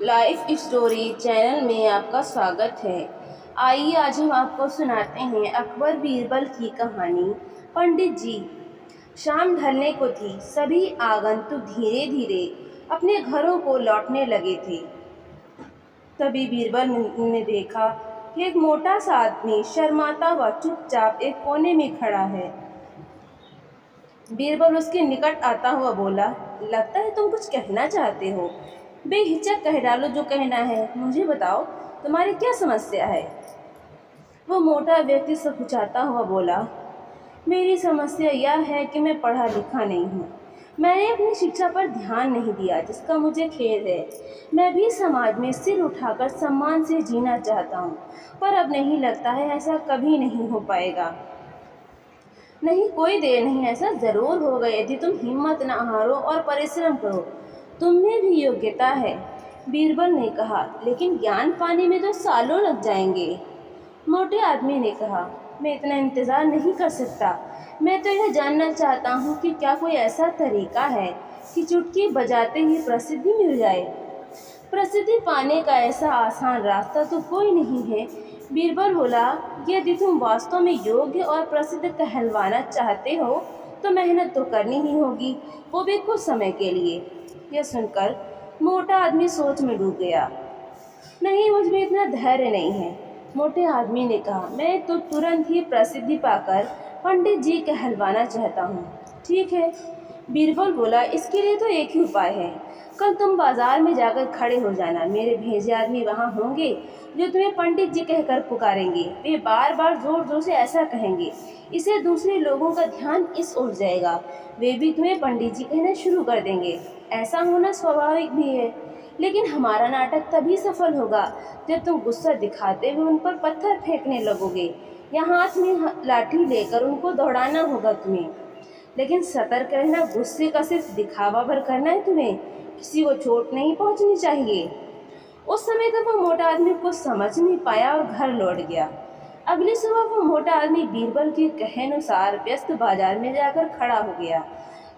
Life story channel में आपका स्वागत है। आइए आज हम आपको सुनाते हैं अकबर बीरबल की कहानी। पंडित जी। शाम ढलने को थी। सभी आगंतुक धीरे धीरे अपने घरों को लौटने लगे थे। तभी बीरबल ने देखा कि एक मोटा सा आदमी शर्माता हुआ चुपचाप एक कोने में खड़ा है। बीरबल उसके निकट आता हुआ बोला, लगता है तुम कुछ कहना चाहते हो। बेहिचक कह डालो जो कहना है। मुझे बताओ, तुम्हारी क्या समस्या है। वो मोटा व्यक्ति सकुचाता हुआ बोला, मेरी समस्या यह है कि मैं पढ़ा लिखा नहीं हूँ। मैंने अपनी शिक्षा पर ध्यान नहीं दिया, जिसका मुझे खेद है। मैं भी समाज में सिर उठाकर सम्मान से जीना चाहता हूँ, पर अब नहीं लगता है ऐसा कभी नहीं हो पाएगा। नहीं, कोई देर नहीं, ऐसा ज़रूर होगा यदि तुम हिम्मत न हारो और परिश्रम करो। तुम्हें भी योग्यता है। बीरबल ने कहा, लेकिन ज्ञान पाने में तो सालों लग जाएंगे। मोटे आदमी ने कहा, मैं इतना इंतज़ार नहीं कर सकता। मैं तो यह जानना चाहता हूँ कि क्या कोई ऐसा तरीका है कि चुटकी बजाते ही प्रसिद्धि मिल जाए। प्रसिद्धि पाने का ऐसा आसान रास्ता तो कोई नहीं है। बीरबल बोला, यदि तुम वास्तव में योग्य और प्रसिद्ध कहलवाना चाहते हो तो मेहनत तो करनी ही होगी, वो भी कुछ समय के लिए। यह सुनकर मोटा आदमी सोच में डूब गया। नहीं, मुझ में इतना धैर्य नहीं है। मोटे आदमी ने कहा, मैं तो तुरंत ही प्रसिद्धि पाकर पंडित जी कहलवाना चाहता हूँ। ठीक है, बीरबल बोला, इसके लिए तो एक ही उपाय है। कल तुम बाजार में जाकर खड़े हो जाना। मेरे भेजे आदमी वहाँ होंगे जो तुम्हें पंडित जी कहकर पुकारेंगे। वे बार बार जोर जोर से ऐसा कहेंगे, इससे दूसरे लोगों का ध्यान इस ओर जाएगा। वे भी तुम्हें पंडित जी कहना शुरू कर देंगे। ऐसा होना स्वाभाविक भी है, लेकिन हमारा नाटक तभी सफल होगा जब तुम गुस्सा दिखाते हुए उन पर पत्थर फेंकने लगोगे या हाथ में लाठी लेकर उनको दौड़ाना होगा तुम्हें। लेकिन सतर्क रहना, गुस्से का सिर्फ दिखावा भर करना है तुम्हें। किसी को चोट नहीं पहुंचनी चाहिए। उस समय तक वो मोटा आदमी कुछ समझ नहीं पाया और घर लौट गया। अगली सुबह वो मोटा आदमी बीरबल के कहेनुसार व्यस्त बाजार में जाकर खड़ा हो गया।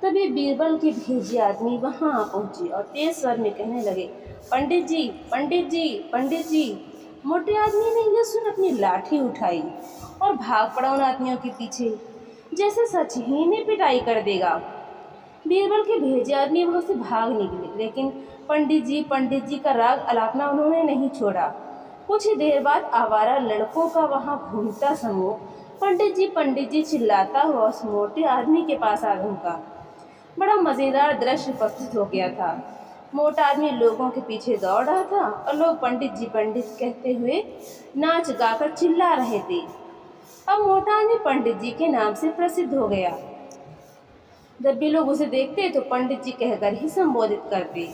तभी बीरबल के भेजे आदमी वहां आ पहुंचे और तेज स्वर में कहने लगे, पंडित जी, पंडित जी, पंडित जी। मोटे आदमी ने यह सुन अपनी लाठी उठाई और भाग पड़ा उन आदमियों के पीछे, जैसे सच ही ने पिटाई कर देगा। बीरबल के भेजे आदमी वहां से भाग निकले, लेकिन पंडित जी का राग अलापना उन्होंने नहीं छोड़ा। कुछ ही देर बाद आवारा लड़कों का वहां घूमता समूह पंडित जी चिल्लाता हुआ उस मोटे आदमी के पास आ पहुंचा। बड़ा मज़ेदार दृश्य प्रस्तुत हो गया था। मोटा आदमी लोगों के पीछे दौड़ रहा था और लोग पंडित जी कहते हुए नाच गाकर चिल्ला रहे थे। अब मोटा आदमी पंडित जी के नाम से प्रसिद्ध हो गया। जब भी लोग उसे देखते तो पंडित जी कहकर ही संबोधित करते।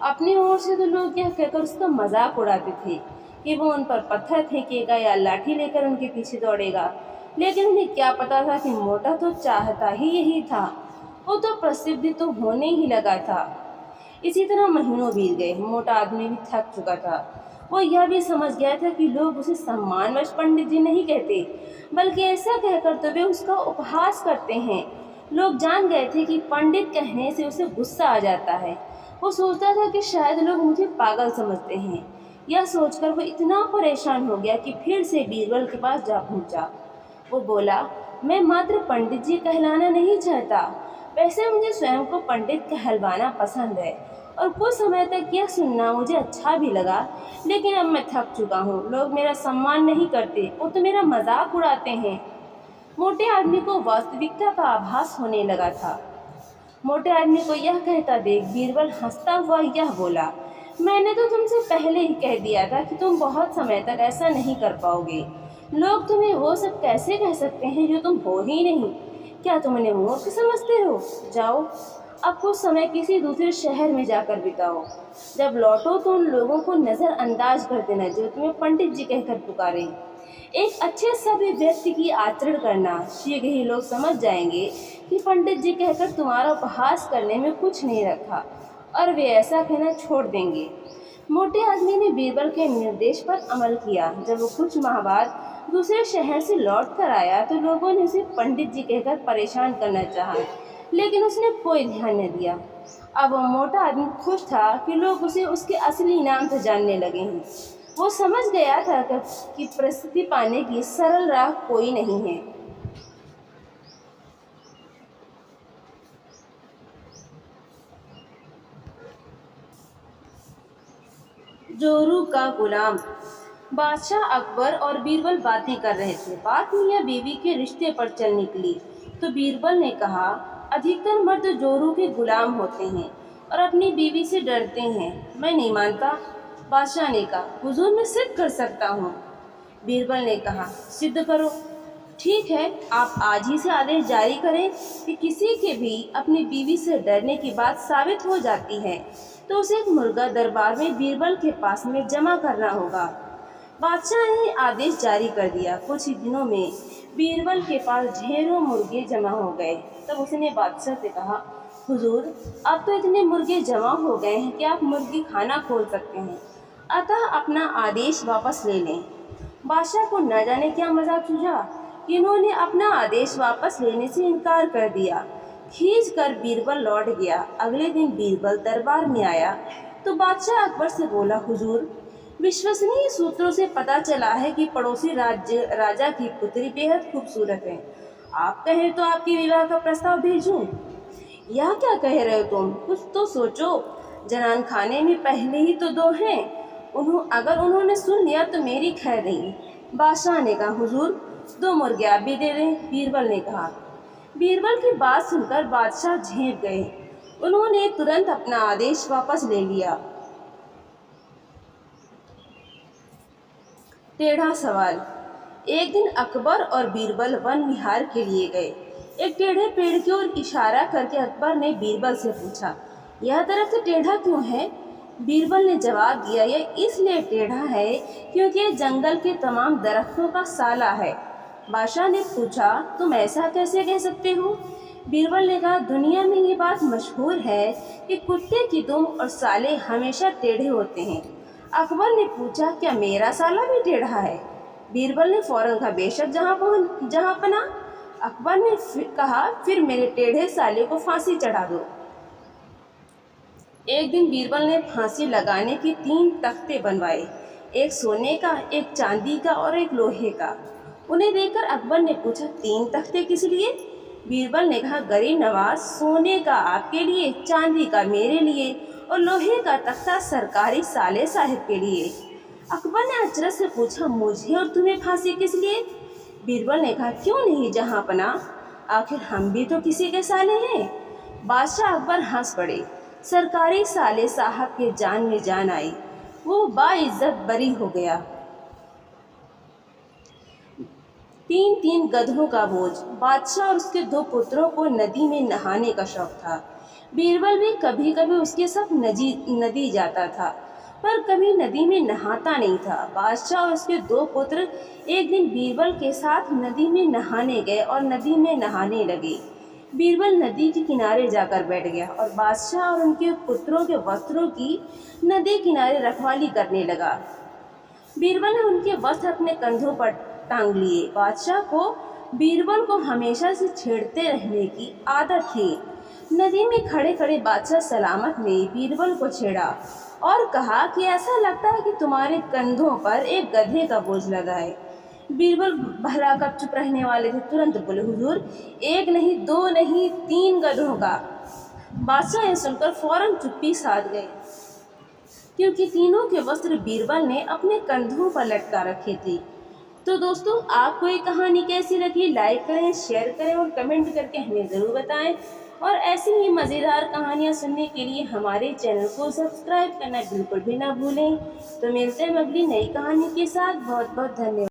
अपनी ओर से तो लोग यह कहकर उसका मजाक उड़ाते थे कि वो उन पर पत्थर फेंकेगा या लाठी लेकर उनके पीछे दौड़ेगा। लेकिन उन्हें क्या पता था कि मोटा तो चाहता ही यही था। वो तो प्रसिद्धि तो होने ही लगा था। इसी तरह महीनों बीत गए। मोटा आदमी भी थक चुका था। वो यह भी समझ गया था कि लोग उसे सम्मानवश पंडित जी नहीं कहते, बल्कि ऐसा कहकर तो वे उसका उपहास करते हैं। लोग जान गए थे कि पंडित कहने से उसे गुस्सा आ जाता है। वो सोचता था कि शायद लोग मुझे पागल समझते हैं। यह सोचकर वो इतना परेशान हो गया कि फिर से बीरबल के पास जा पहुंचा। वो बोला, मैं मात्र पंडित जी कहलाना नहीं चाहता, वैसे मुझे स्वयं को पंडित कहलवाना पसंद है और कुछ समय तक यह सुनना मुझे अच्छा भी लगा। लेकिन अब मैं थक चुका हूँ। लोग मेरा सम्मान नहीं करते, वो तो मेरा मजाक उड़ाते हैं। मोटे आदमी को वास्तविकता का आभास होने लगा था। मोटे आदमी को यह कहता देख बीरबल हंसता हुआ यह बोला, मैंने तो तुमसे पहले ही कह दिया था कि तुम बहुत समय तक ऐसा नहीं कर पाओगे। लोग तुम्हें वो सब कैसे कह सकते हैं जो तुम हो ही नहीं। क्या तुम उन्हें मूर्ख समझते हो? जाओ, अब कुछ समय किसी दूसरे शहर में जाकर बिताओ। जब लौटो तो उन लोगों को नज़रअंदाज कर देना जो तुम्हें पंडित जी कहकर पुकारे। एक अच्छे सभ्य व्यक्ति की आचरण करना। शीघ्र ही लोग समझ जाएंगे कि पंडित जी कहकर तुम्हारा उपहास करने में कुछ नहीं रखा और वे ऐसा कहना छोड़ देंगे। मोटे आदमी ने बीरबल के निर्देश पर अमल किया। जब वो कुछ माह बाद दूसरे शहर से लौट कर आया तो लोगों ने उसे पंडित जी कहकर परेशान करना चाहा, लेकिन उसने कोई ध्यान न दिया। अब वो मोटा आदमी खुश था कि लोग उसे उसके असली नाम से जानने लगे हैं। वो समझ गया था कि प्रसिद्धि पाने की सरल राह कोई नहीं है। जोरू का गुलाम। बादशाह अकबर और बीरबल बातें कर रहे थे। बात मियाँ बीवी के रिश्ते पर चल निकली तो बीरबल ने कहा, अधिकतर मर्द जोरू के गुलाम होते हैं और अपनी बीवी से डरते हैं। मैं नहीं मानता। बादशाह ने कहा, हुजूर मैं सिद्ध कर सकता हूँ। बीरबल ने कहा, सिद्ध करो। ठीक है, आप आज ही से आदेश जारी करें कि किसी के भी अपनी बीवी से डरने की बात साबित हो जाती है तो उसे एक मुर्गा दरबार में बीरबल के पास में जमा करना होगा। बादशाह ने आदेश जारी कर दिया। कुछ ही दिनों में बीरबल के पास ढेरों मुर्गे जमा हो गए। तब उसने बादशाह से कहा, हुजूर अब तो इतने मुर्गे जमा हो गए हैं कि आप मुर्गी खाना खोल सकते हैं, अतः अपना आदेश वापस ले लें। बादशाह को न जाने क्या मजाक सूझा कि इन्होंने अपना आदेश वापस लेने से इनकार कर दिया। खींच कर बीरबल लौट गया। अगले दिन बीरबल दरबार में आया तो बादशाह अकबर से बोला, हुजूर विश्वसनीय सूत्रों से पता चला है कि पड़ोसी राजा की पुत्री बेहद खूबसूरत है। आप कहें तो आपके विवाह का प्रस्ताव भेजूं? यह क्या कह रहे हो तुम? कुछ तो सोचो। जनान खाने में पहले ही तो दो हैं। अगर उन्होंने सुन लिया तो मेरी खैर नहीं। बादशाह ने कहा, हुजूर 2 मुर्गे आप भी दे दें। बीरबल ने कहा। बीरबल की बात सुनकर बादशाह झेप गए। उन्होंने तुरंत अपना आदेश वापस ले लिया। टेढ़ा सवाल। एक दिन अकबर और बीरबल वन विहार के लिए गए। एक टेढ़े पेड़ की ओर इशारा करके अकबर ने बीरबल से पूछा, यह दरख्त टेढ़ा क्यों है? बीरबल ने जवाब दिया, यह इसलिए टेढ़ा है क्योंकि यह जंगल के तमाम दरख्तों का साला है। बादशाह ने पूछा, तुम ऐसा कैसे कह सकते हो? बीरबल ने कहा, दुनिया में ये बात मशहूर है कि कुत्ते की दुम और साले हमेशा टेढ़े होते हैं। अकबर ने पूछा, क्या मेरा साला भी टेढ़ा है? बीरबल ने फौरन कहा, बेशक जहाँ पना। अकबर ने कहा, फिर मेरे टेढ़े साले को फांसी चढ़ा दो। एक दिन बीरबल ने फांसी लगाने की 3 तख्ते बनवाए, एक सोने का, एक चांदी का और एक लोहे का। उन्हें देखकर अकबर ने पूछा, 3 तख्ते किस लिए? बीरबल ने कहा, गरीब नवाज, सोने का आपके लिए, चांदी का मेरे लिए और लोहे का तख्ता सरकारी साले साहिब के लिए। अकबर ने अचरज से पूछा, मुझे और तुम्हें फांसी किस लिए? बीरबल ने कहा, क्यों नहीं जहाँ पना, आखिर हम भी तो किसी के साले हैं। बादशाह अकबर हंस पड़े। सरकारी साले साहब के जान में जान आई। वो बाइज्जत बरी हो गया। 3 गधों का बोझ। बादशाह और उसके 2 पुत्रों को नदी में नहाने का शौक था। बीरबल भी कभी कभी उसके साथ नदी जाता था, पर कभी नदी में नहाता नहीं था। बादशाह और उसके 2 पुत्र एक दिन बीरबल के साथ नदी में नहाने गए और नदी में नहाने लगे। बीरबल नदी के किनारे जाकर बैठ गया और बादशाह और उनके पुत्रों के वस्त्रों की नदी किनारे रखवाली करने लगा। बीरबल ने उनके वस्त्र अपने कंधों पर टांग लिए। बादशाह को बीरबल को हमेशा से छेड़ते रहने की आदत थी। नदी में खड़े खड़े बादशाह सलामत ने बीरबल को छेड़ा और कहा कि ऐसा लगता है कि तुम्हारे कंधों पर एक गधे का बोझ लगा है। बीरबल भला कब चुप रहने वाले थे, तुरंत बोले, हुजूर 1 नहीं 2 नहीं 3 गधों का। बादशाह यह सुनकर फौरन चुप्पी साध गए, क्योंकि तीनों के वस्त्र बीरबल ने अपने कंधों पर लटका रखे थे। तो दोस्तों, आपको ये कहानी कैसी लगी? लाइक करें, शेयर करें और कमेंट करके हमें ज़रूर बताएं। और ऐसी ही मज़ेदार कहानियाँ सुनने के लिए हमारे चैनल को सब्सक्राइब करना बिल्कुल भी ना भूलें। तो मिलते हैं अगली नई कहानी के साथ। बहुत बहुत धन्यवाद।